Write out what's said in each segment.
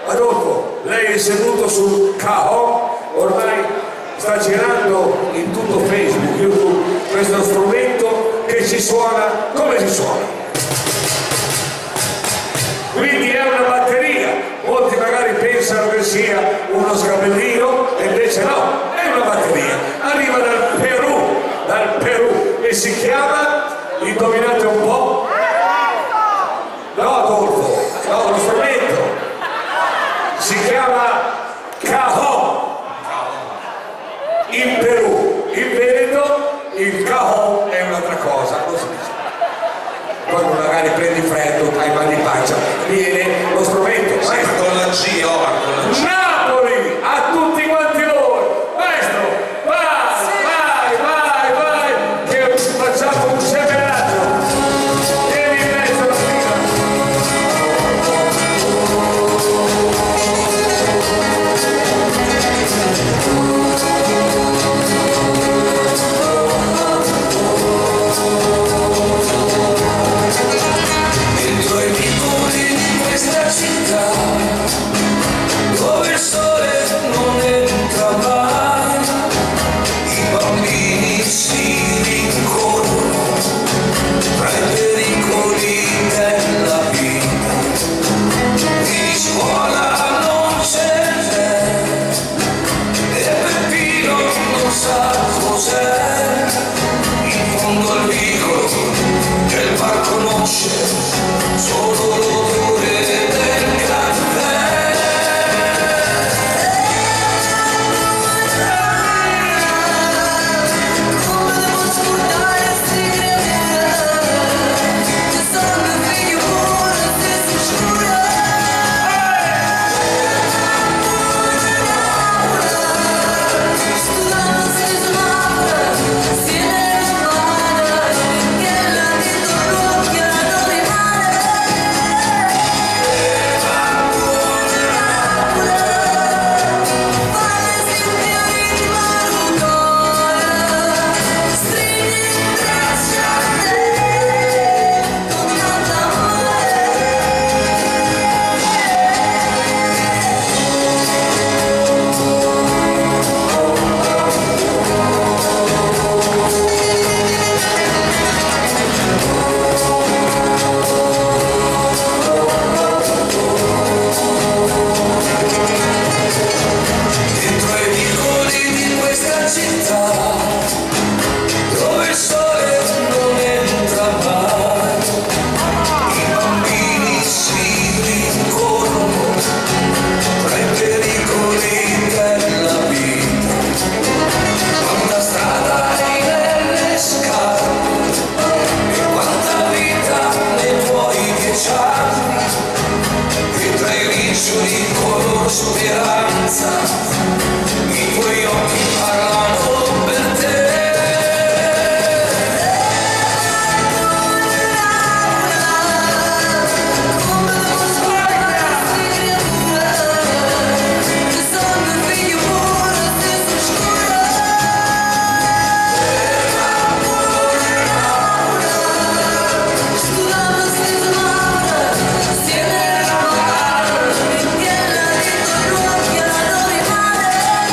Adolfo, lei è seduto sul cajon, ormai sta girando in tutto Facebook, YouTube, questo strumento che si suona come si suona. Quindi è una batteria, molti magari pensano che sia uno sgabellino e invece no, è una batteria, arriva dal Perù e si chiama, indovinate un po'? No Adolfo, no, lo strumento si chiama cajon. In Perù, in Veneto il cajon è un'altra cosa, lo si dice. Quando magari prendi freddo, hai mal di pancia, viene lo strumento. Sì, ma con la G, con la G. Napoli, a tutti quanti loro, maestro, vai, che facciamo un seminario. Vieni in mezzo alla fila. Dentro i vicoli di questa città, dove il sole non entra mai, i bambini si rincorrono tra i pericoli della vita. Di scuola non c'è e Peppino non sa cos'è. In fondo al vicolo che il bar conosce solo l'odore del caffè. Come devo scordare sti creature che stanno figli pure se si scura. Studiando si smara, si innamora, che la vita roppia non rimane. Fare sempre ritmo ancora, stringi in braccio a te, con tanta amore. Dentro i vicoli di questa città, dove il sole non entra mai, i bambini si rincorrono tra i pericoli della vita. Quanta strada hai nelle scarpe e quanta vita nei tuoi 10 anni, e tra i riccioli color speranza i tuoi occhi parlano per te. Come devo scordare sti creature che stanno figli pure se si scura. Studiando si smara, si innamora, che la vita roppia non rimane.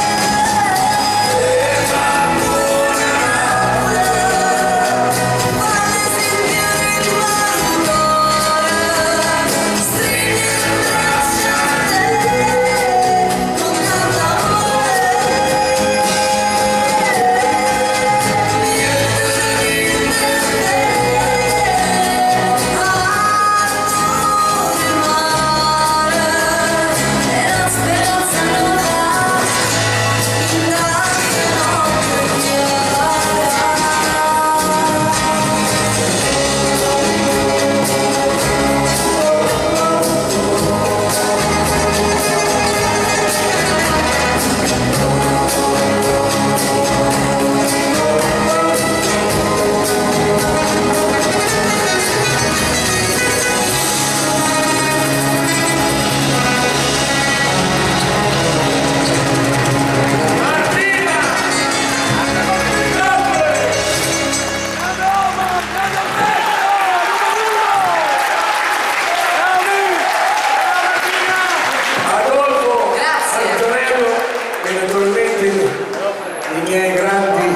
i miei grandi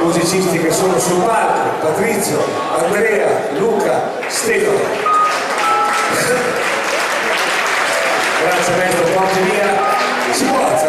musicisti che sono sul palco, Patrizio, Andrea, Luca, Stefano. Grazie maestro, porti via, si può alzare.